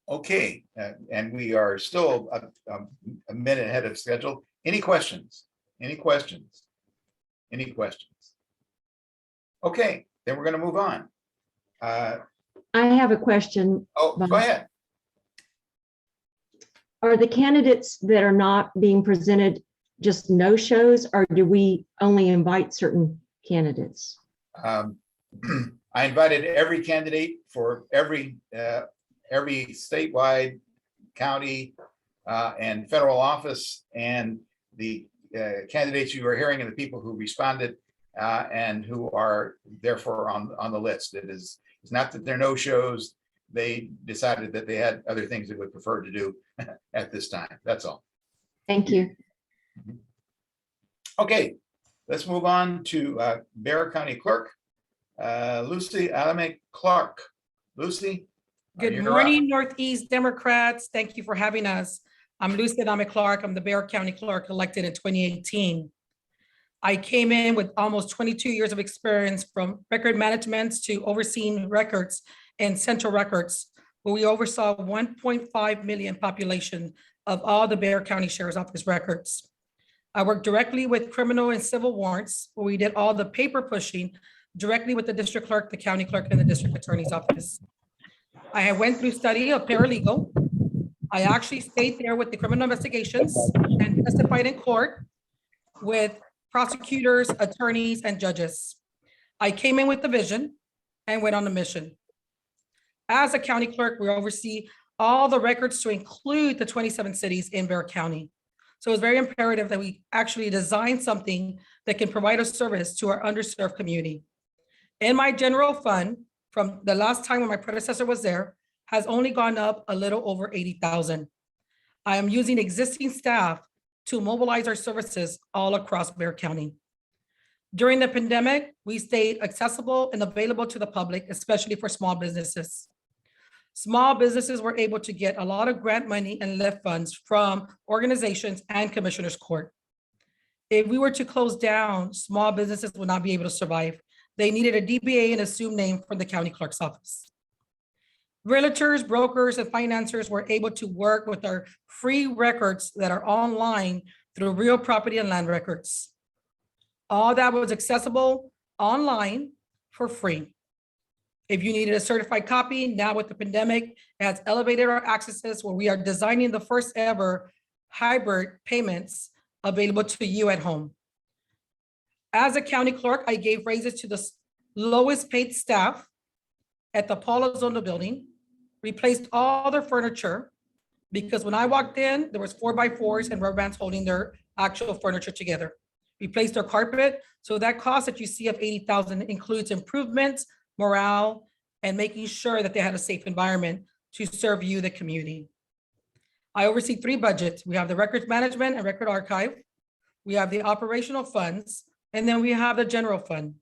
Speaker 1: Okay, and we are still a minute ahead of schedule. Any questions? Any questions? Any questions? Okay, then we're going to move on.
Speaker 19: I have a question.
Speaker 1: Oh, go ahead.
Speaker 19: Are the candidates that are not being presented just no-shows, or do we only invite certain candidates?
Speaker 1: I invited every candidate for every statewide, county, and federal office, and the candidates you are hearing and the people who responded and who are therefore on the list. It's not that there are no shows. They decided that they had other things they would prefer to do at this time. That's all.
Speaker 19: Thank you.
Speaker 1: Okay, let's move on to Bexar County Clerk, Lucy Adame Clark. Lucy?
Speaker 20: Good
Speaker 1: you're up.
Speaker 20: morning, Northeast Democrats. Thank you for having us. I'm Lucy Adame Clark. I'm the Bexar County Clerk elected in 2018. I came in with almost 22 years of experience from record management to overseeing records and central records, where we oversaw 1.5 million population of all the Bexar County Sheriff's Office records. I worked directly with criminal and civil warrants, where we did all the paper pushing directly with the district clerk, the county clerk, and the district attorney's office. I went through study of paralegal. I actually stayed there with the criminal investigations and testified in court with prosecutors, attorneys, and judges. I came in with the vision and went on a mission. As a county clerk, we oversee all the records to include the 27 cities in Bexar County. So it's very imperative that we actually design something that can provide a service to our underserved community. In my general fund, from the last time when my predecessor was there, has only gone up a little over 80,000. I am using existing staff to mobilize our services all across Bexar County. During the pandemic, we stayed accessible and available to the public, especially for small businesses. Small businesses were able to get a lot of grant money and lift funds from organizations and commissioners court. If we were to close down, small businesses would not be able to survive. They needed a DBA and assumed name from the county clerk's office. Realtors, brokers, and financiers were able to work with our free records that are online through real property and land records. All that was accessible online for free. If you needed a certified copy, now with the pandemic, it has elevated our accesses where we are designing the first ever hybrid payments available to you at home. As a county clerk, I gave raises to the lowest paid staff at the Paula Zondo building, replaced all their furniture, because when I walked in, there was 4x4s and rubber bands holding their actual furniture together. Replaced their carpet, so that cost that you see of 80,000 includes improvements, morale, and making sure that they had a safe environment to serve you, the community. I oversee 3 budgets. We have the records management and record archive. We have the operational funds, and then we have the general fund.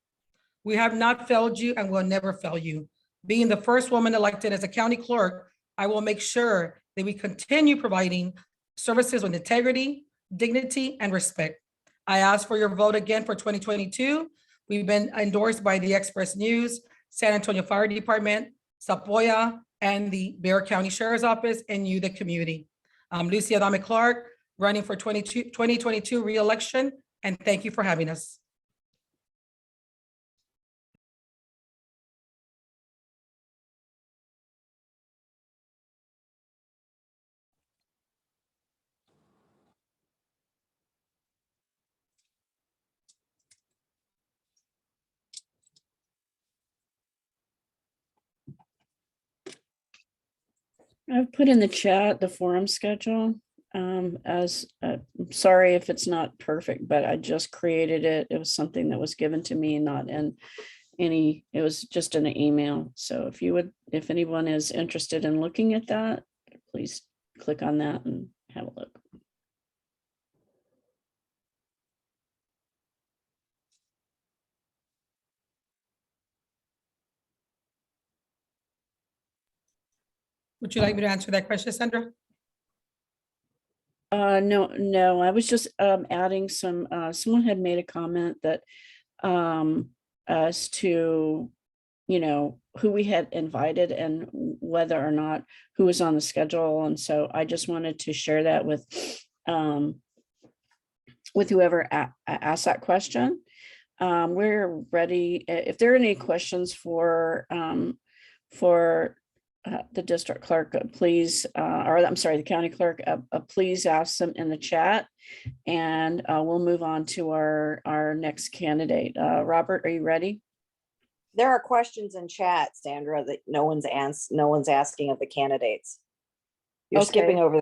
Speaker 20: We have not failed you and will never fail you. Being the first woman elected as a county clerk, I will make sure that we continue providing services with integrity, dignity, and respect. I ask for your vote again for 2022. We've been endorsed by the Express News, San Antonio Fire Department, Sapoya, and the Bexar County Sheriff's Office, and you, the community. I'm Lucy Adame Clark, running for 2022 re-election, and thank you for having us.
Speaker 2: I've put in the chat the forum schedule. I'm sorry if it's not perfect, but I just created it. It was something that was given to me, not in any, it was just in an email. So if anyone is interested in looking at that, please click on that and have a look.
Speaker 20: Would you like me to answer that question, Sandra?
Speaker 2: No, I was just adding some, someone had made a comment that as to, who we had invited and whether or not who was on the schedule. And so I just wanted to share that with whoever asked that question. We're ready. If there are any questions for the district clerk, please, or I'm sorry, the county clerk, please ask them in the chat, and we'll move on to our next candidate. Robert, are you ready?
Speaker 21: There are questions in chat, Sandra, that no one's asking of the candidates. You're skipping over.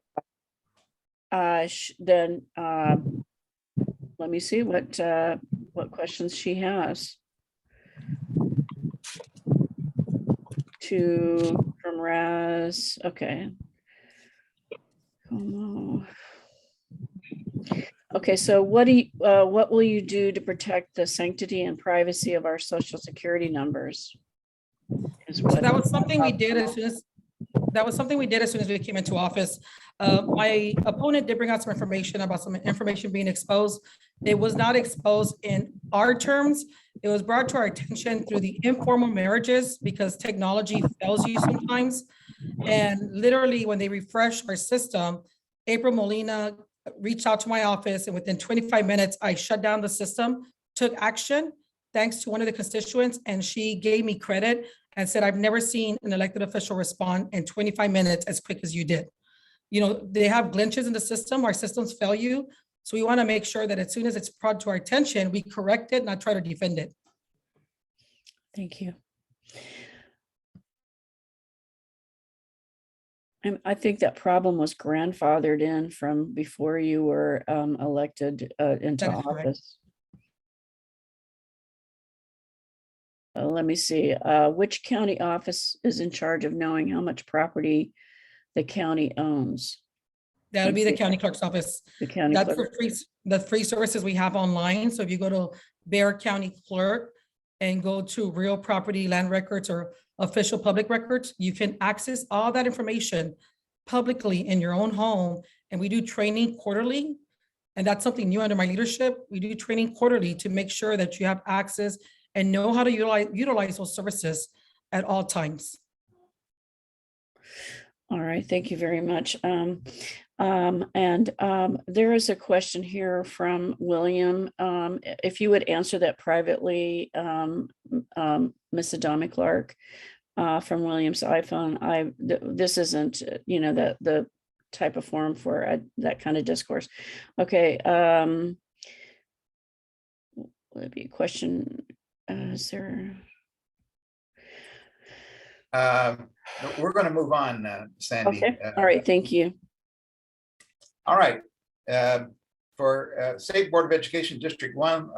Speaker 2: Then let me see what questions she has. From Raz. Okay. Okay, so what will you do to protect the sanctity and privacy of our social security numbers?
Speaker 20: So that was something we did as soon as, we came into office. My opponent did bring out some information about some information being exposed. It was not exposed in our terms. It was brought to our attention through the informal marriages because technology fails you sometimes. And literally when they refreshed our system, April Molina reached out to my office and within 25 minutes, I shut down the system, took action thanks to one of the constituents, and she gave me credit and said, I've never seen an elected official respond in 25 minutes as quick as you did. You know, they have glitches in the system, our systems fail you. So we want to make sure that as soon as it's brought to our attention, we correct it, not try to defend it.
Speaker 2: Thank you. And I think that problem was grandfathered in from before you were elected into
Speaker 20: That is correct.
Speaker 2: office. Let me see, which county office is in charge of knowing how much property the county owns?
Speaker 20: That would be the county clerk's office.
Speaker 2: The county
Speaker 20: That's
Speaker 2: clerk.
Speaker 20: the free services we have online. So if you go to Bexar County Clerk and go to real property land records or official public records, you can access all that information publicly in your own home. And we do training quarterly. And that's something new under my leadership. We do training quarterly to make sure that you have access and know how to utilize those services at all times.
Speaker 2: All right, thank you very much. There is a question here from William. If you would answer that privately, Ms. Adame Clark, from William's iPhone. This isn't, you know, the type of forum for that kind of discourse. Okay. Would be a question. Is there?
Speaker 1: We're going to move on, Sandy.
Speaker 2: Okay. All right. Thank you.
Speaker 1: All right. For State Board of Education District 1,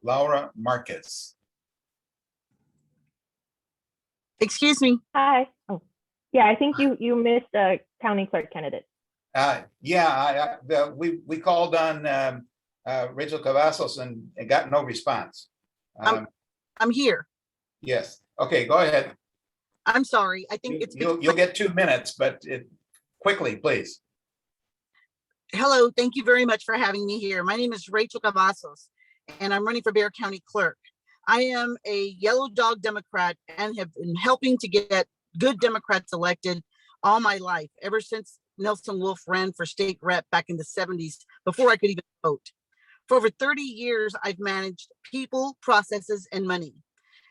Speaker 1: Laura Marquez.
Speaker 4: Excuse me. Hi. Oh, yeah, I think you missed a county clerk candidate.
Speaker 1: Yeah, we called on Rachel Cavazos and got no response.
Speaker 4: I'm here.
Speaker 1: Yes. Okay, go ahead.
Speaker 4: I'm sorry. I think
Speaker 1: you'll get 2 minutes, but quickly, please.
Speaker 4: Hello. Thank you very much for having me here. My name is Rachel Cavazos, and I'm running for Bexar County Clerk. I am a yellow dog Democrat and have been helping to get good Democrats elected all my life, ever since Nelson Wolf ran for state rep back in the 70s, before I could even vote. For over 30 years, I've managed people, processes, and money.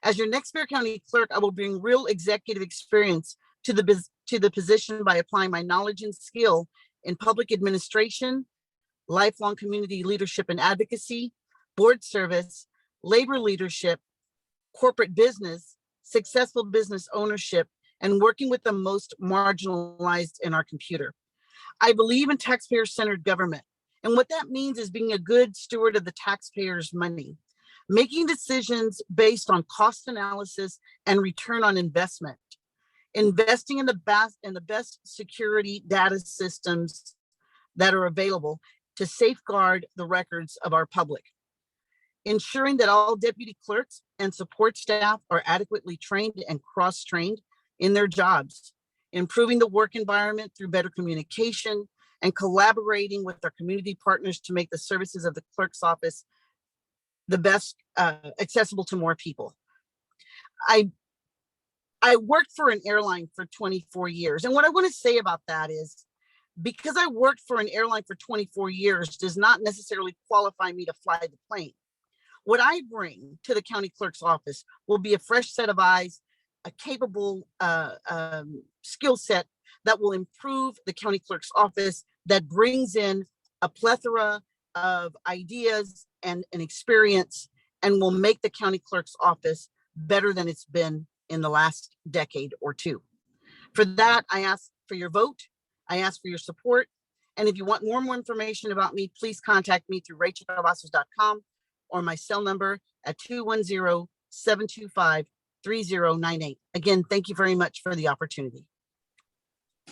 Speaker 4: As your next Bexar County Clerk, I will bring real executive experience to the position by applying my knowledge and skill in public administration, lifelong community leadership and advocacy, board service, labor leadership, corporate business, successful business ownership, and working with the most marginalized in our computer. I believe in taxpayer-centered government. And what that means is being a good steward of the taxpayers' money, making decisions based on cost analysis and return on investment, investing in the best security data systems that are available to safeguard the records of our public, ensuring that all deputy clerks and support staff are adequately trained and cross-trained in their jobs, improving the work environment through better communication and collaborating with our community partners to make the services of the clerk's office the best accessible to more people. I worked for an airline for 24 years. And what I want to say about that is, because I worked for an airline for 24 years does not necessarily qualify me to fly the plane. What I bring to the county clerk's office will be a fresh set of eyes, a capable skill set that will improve the county clerk's office, that brings in a plethora of ideas and an experience, and will make the county clerk's office better than it's been in the last decade or two. For that, I ask for your vote. I ask for your support. And if you want more information about me, please contact me through rachelcavazos.com or my cell number at 210-725-3098. Again, thank you very much for the opportunity.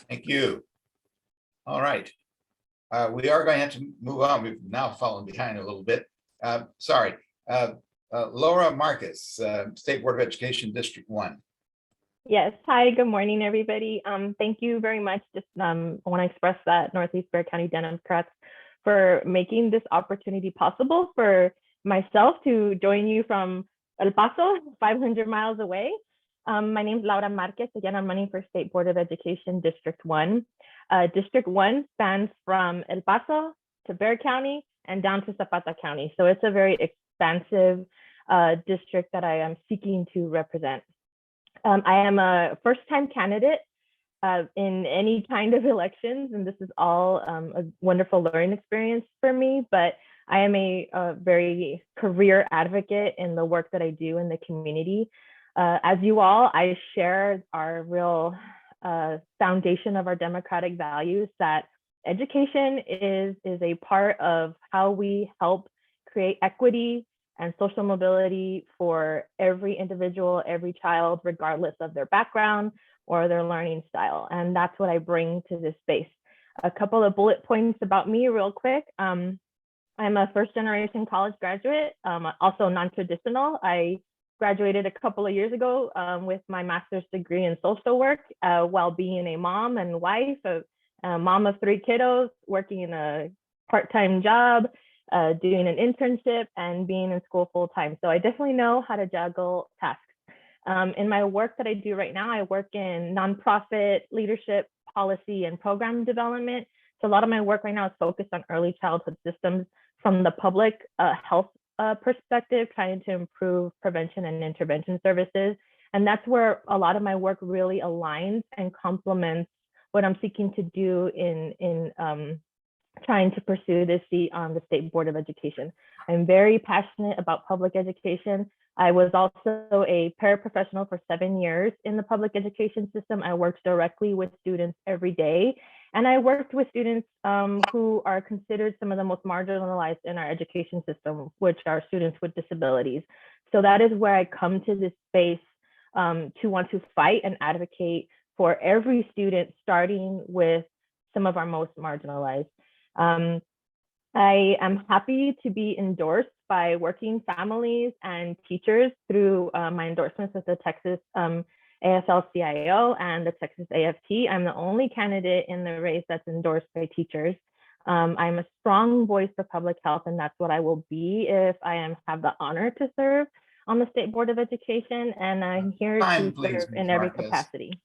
Speaker 1: Thank you. All right. We are going to have to move on. We've now fallen behind a little bit. Sorry. Laura Marquez, State Board of Education, District 1.
Speaker 5: Yes. Hi, good morning, everybody. Thank you very much. Just I want to express that Northeast Bexar County Democrats for making this opportunity possible for myself to join you from El Paso, 500 miles away. My name is Laura Marquez. Again, I'm running for State Board of Education District 1. District 1 spans from El Paso to Bexar County and down to Zapata County. So it's a very expansive district that I am seeking to represent. I am a first-time candidate in any kind of elections, and this is all a wonderful learning experience for me, but I am a very career advocate in the work that I do in the community. As you all, I share our real foundation of our democratic values, that education is a part of how we help create equity and social mobility for every individual, every child, regardless of their background or their learning style. And that's what I bring to this space. A couple of bullet points about me real quick. I'm a first generation college graduate, also non-traditional. I graduated a couple of years ago with my master's degree in social work while being a mom and wife, a mom of 3 kiddos, working in a part-time job, doing an internship, and being in school full-time. So I definitely know how to juggle tasks. In my work that I do right now, I work in nonprofit leadership, policy, and program development. So a lot of my work right now is focused on early childhood systems from the public health perspective, trying to improve prevention and intervention services. And that's where a lot of my work really aligns and complements what I'm seeking to do in trying to pursue this seat on the State Board of Education. I'm very passionate about public education. I was also a paraprofessional for 7 years in the public education system. I worked directly with students every day, and I worked with students who are considered some of the most marginalized in our education system, which are students with disabilities. So that is where I come to this space to want to fight and advocate for every student, starting with some of our most marginalized. I am happy to be endorsed by working families and teachers through my endorsements with the Texas AFL-CIO and the Texas AFT. I'm the only candidate in the race that's endorsed by teachers. I'm a strong voice for public health, and that's what I will be if I have the honor to serve on the State Board of Education, and I'm here to serve in every capacity.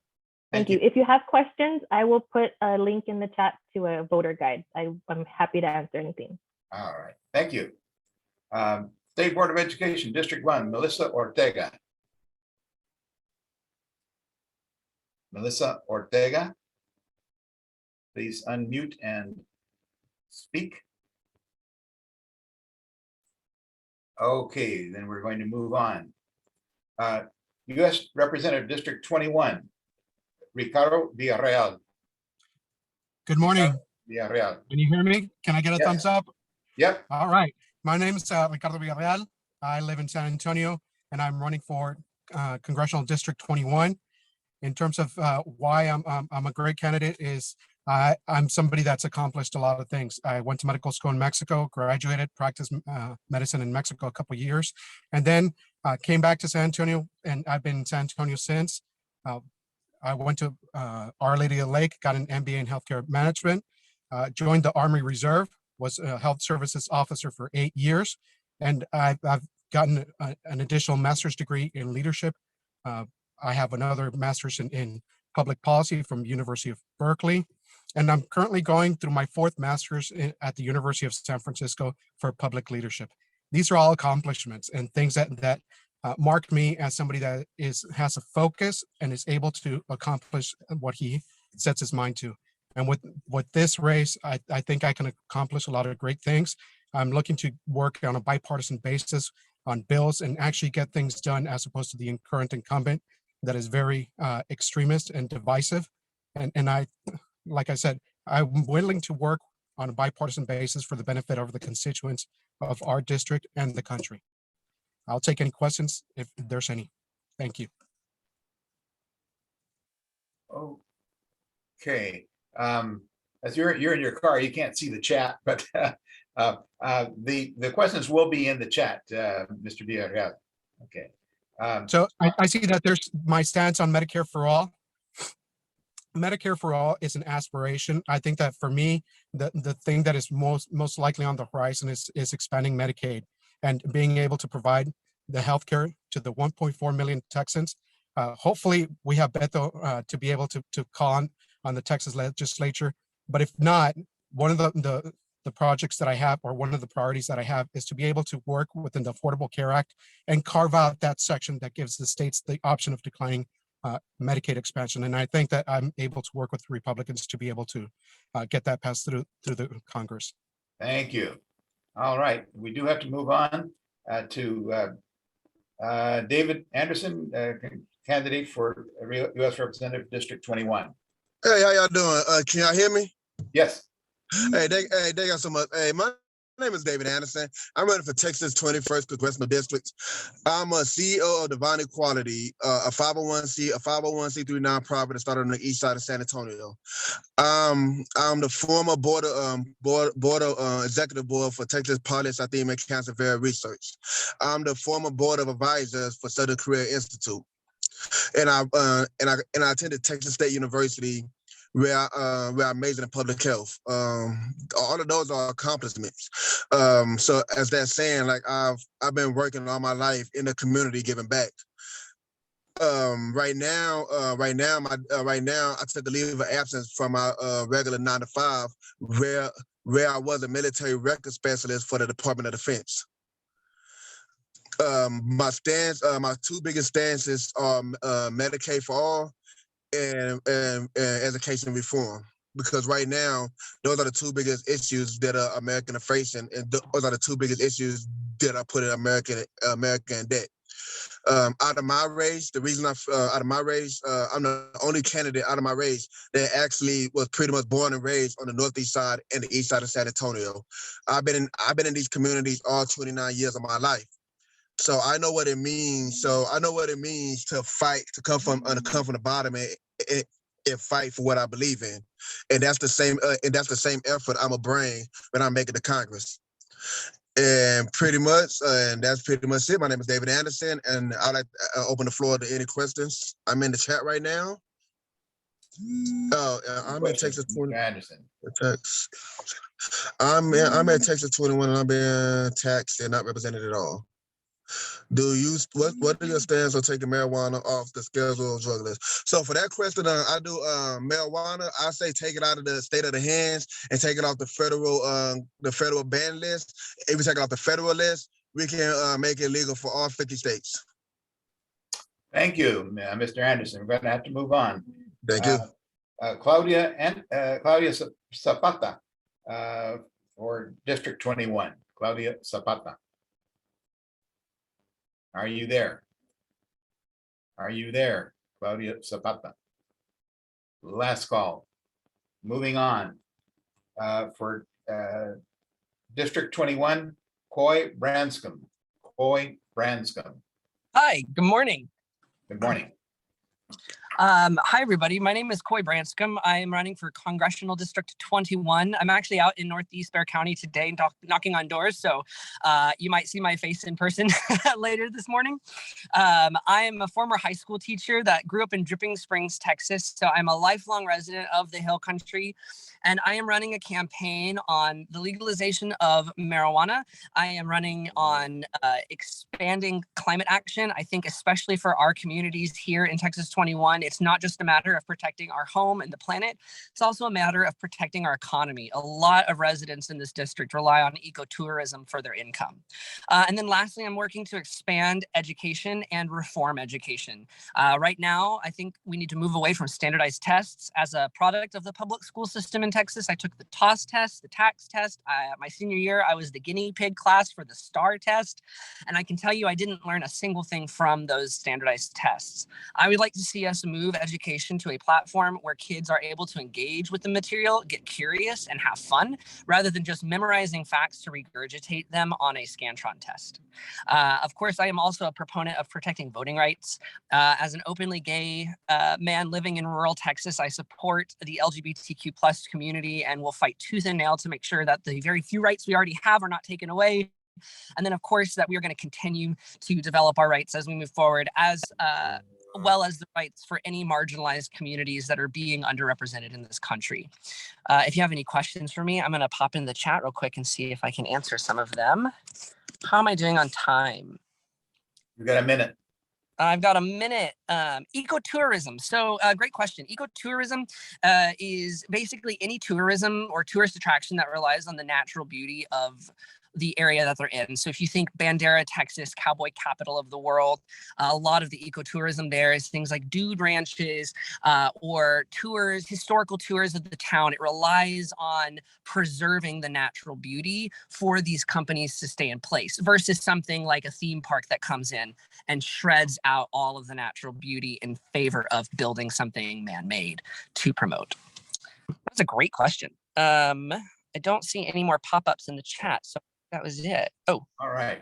Speaker 5: Thank you. If you have questions, I will put a link in the chat to a voter guide. I'm happy to answer anything.
Speaker 1: All right, thank you. State Board of Education, District 1, Melissa Ortega. Melissa Ortega, please unmute and speak. Okay, then we're going to move on. U.S. Representative District 21, Ricardo Villarreal.
Speaker 22: Good morning.
Speaker 1: Villarreal.
Speaker 22: Can you hear me? Can I get a thumbs up?
Speaker 1: Yep.
Speaker 22: All right. My name is Ricardo Villarreal. I live in San Antonio, and I'm running for Congressional District 21. In terms of why I'm a great candidate is I'm somebody that's accomplished a lot of things. I went to medical school in Mexico, graduated, practiced medicine in Mexico a couple of years, and then came back to San Antonio, and I've been in San Antonio since. I went to Our Lady of the Lake, got an MBA in healthcare management, joined the Army Reserve, was a health services officer for 8 years, and I've gotten an additional master's degree in leadership. I have another master's in public policy from University of Berkeley, and I'm currently going through my 4th master's at the University of San Francisco for public leadership. These are all accomplishments and things that mark me as somebody that has a focus and is able to accomplish what he sets his mind to. And with this race, I think I can accomplish a lot of great things. I'm looking to work on a bipartisan basis on bills and actually get things done, as opposed to the current incumbent that is very extremist and divisive. And I, like I said, I'm willing to work on a bipartisan basis for the benefit of the constituents of our district and the country. I'll take any questions if there's any. Thank you.
Speaker 1: Okay. As you're in your car, you can't see the chat, but the questions will be in the chat, Mr. Villarreal. Okay.
Speaker 22: So I see that there's my stance on Medicare for all. Medicare for all is an aspiration. I think that for me, the thing that is most likely on the horizon is expanding Medicaid and being able to provide the healthcare to the 1.4 million Texans. Hopefully, we have Beto to be able to call on the Texas legislature. But if not, one of the projects that I have, or one of the priorities that I have, is to be able to work within the Affordable Care Act and carve out that section that gives the states the option of declining Medicaid expansion. And I think that I'm able to work with Republicans to be able to get that passed through the Congress.
Speaker 1: Thank you. All right, we do have to move on to David Anderson, candidate for U.S. Representative District 21.
Speaker 3: Hey, how y'all doing? Can y'all hear me?
Speaker 1: Yes.
Speaker 3: Hey, thank you so much. Hey, my name is David Anderson. I'm running for Texas 21st Congressional District. I'm a CEO of Divine Equality, a 501c3 nonprofit that started on the east side of San Antonio. I'm the former executive board for Texas Polycythemic Cancer Care Research. I'm the former board of advisors for Southern Career Institute, and I attended Texas State University, where I majored in public health. All of those are accomplishments. So as that's saying, like I've been working all my life in the community, giving back. Right now, I took a leave of absence from my regular 9 to 5, where I was a military record specialist for the Department of Defense. My two biggest stances are Medicaid for all and education reform, because right now those are the two biggest issues that Americans are facing, and those are the two biggest issues that are putting America in debt. Out of my race, I'm the only candidate out of my race that actually was pretty much born and raised on the northeast side and the east side of San Antonio. I've been in these communities all 29 years of my life. So I know what it means. To fight, to come from the bottom and fight for what I believe in. And that's the same effort I'm gonna bring when I make it to Congress. And that's pretty much it. My name is David Anderson, and I'd like to open the floor to any questions. I'm in the chat right now. I'm in Texas 20.
Speaker 1: Anderson.
Speaker 3: I'm in Texas 21, and I'm being taxed and not represented at all. What are your stance on taking marijuana off the schedule of drug list? So for that question, I do marijuana. I say take it out of the state of the hands and take it off the federal ban list. If we take it off the federal list, we can make it legal for all 50 states.
Speaker 1: Thank you, Mr. Anderson. We're going to have to move on.
Speaker 3: Thank you.
Speaker 1: Claudia Zapata for District 21. Claudia Zapata. Are you there? Claudia Zapata? Last call. Moving on. For District 21, Coy Branscombe.
Speaker 6: Hi, good morning.
Speaker 1: Good morning.
Speaker 6: Hi, everybody. My name is Coy Branscombe. I am running for Congressional District 21. I'm actually out in Northeast Bexar County today knocking on doors, so you might see my face in person later this morning. I am a former high school teacher that grew up in Dripping Springs, Texas, so I'm a lifelong resident of the Hill Country, and I am running a campaign on the legalization of marijuana. I am running on expanding climate action. I think especially for our communities here in Texas 21, it's not just a matter of protecting our home and the planet. It's also a matter of protecting our economy. A lot of residents in this district rely on ecotourism for their income. And then lastly, I'm working to expand education and reform education. Right now, I think we need to move away from standardized tests. As a product of the public school system in Texas, I took the TOS test, the TAX test. My senior year, I was the guinea pig class for the STAR test. And I can tell you, I didn't learn a single thing from those standardized tests. I would like to see us move education to a platform where kids are able to engage with the material, get curious, and have fun, rather than just memorizing facts to regurgitate them on a Scantron test. Of course, I am also a proponent of protecting voting rights. As an openly gay man living in rural Texas, I support the LGBTQ plus community and will fight tooth and nail to make sure that the very few rights we already have are not taken away. And then, of course, that we are going to continue to develop our rights as we move forward, as well as the rights for any marginalized communities that are being underrepresented in this country. If you have any questions for me, I'm going to pop in the chat real quick and see if I can answer some of them. How am I doing on time?
Speaker 1: You've got a minute.
Speaker 6: I've got a minute. Ecotourism. So great question. Ecotourism is basically any tourism or tourist attraction that relies on the natural beauty of the area that they're in. So if you think Bandera, Texas, cowboy capital of the world, a lot of the ecotourism there is things like dude ranches or tours, historical tours of the town. It relies on preserving the natural beauty for these companies to stay in place versus something like a theme park that comes in and shreds out all of the natural beauty in favor of building something man-made to promote. That's a great question. I don't see any more pop-ups in the chat, so that was it. Oh,
Speaker 1: all right.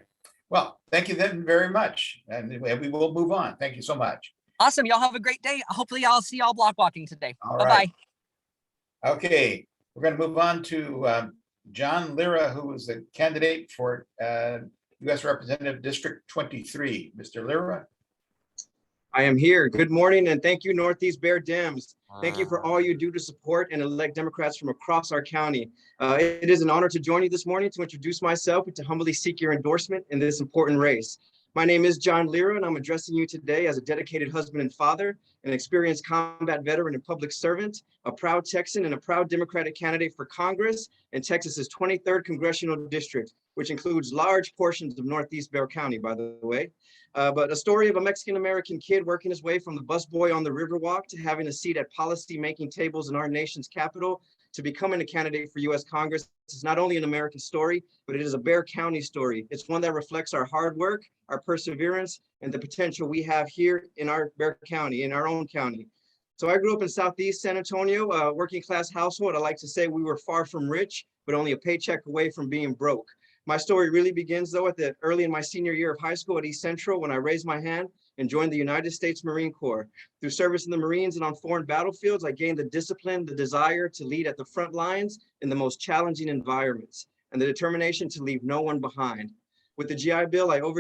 Speaker 1: Well, thank you then very much. And we will move on. Thank you so much.
Speaker 6: Awesome. Y'all have a great day. Hopefully I'll see y'all block walking today.
Speaker 1: All
Speaker 6: Bye-bye.
Speaker 1: right. Okay, we're going to move on to John Lira, who is the candidate for U.S. Representative District 23. Mr. Lira.
Speaker 8: I am here. Good morning, and thank you, Northeast Bear Dems. Thank you for all you do to support and elect Democrats from across our county. It is an honor to join you this morning to introduce myself and to humbly seek your endorsement in this important race. My name is John Lira, and I'm addressing you today as a dedicated husband and father, an experienced combat veteran and public servant, a proud Texan, and a proud Democratic candidate for Congress in Texas's 23rd Congressional District, which includes large portions of Northeast Bexar County, by the way. But a story of a Mexican-American kid working his way from the busboy on the Riverwalk to having a seat at policy-making tables in our nation's capital to becoming a candidate for U.S. Congress is not only an American story, but it is a Bexar County story. It's one that reflects our hard work, our perseverance, and the potential we have here in our Bexar County, in our own county. So I grew up in Southeast San Antonio, a working class household. I like to say we were far from rich, but only a paycheck away from being broke. My story really begins though early in my senior year of high school at East Central when I raised my hand and joined the United States Marine Corps. Through service in the Marines and on foreign battlefields, I gained the discipline, the desire to lead at the front lines in the most challenging environments, and the determination to leave no one behind. With the GI Bill, I overcame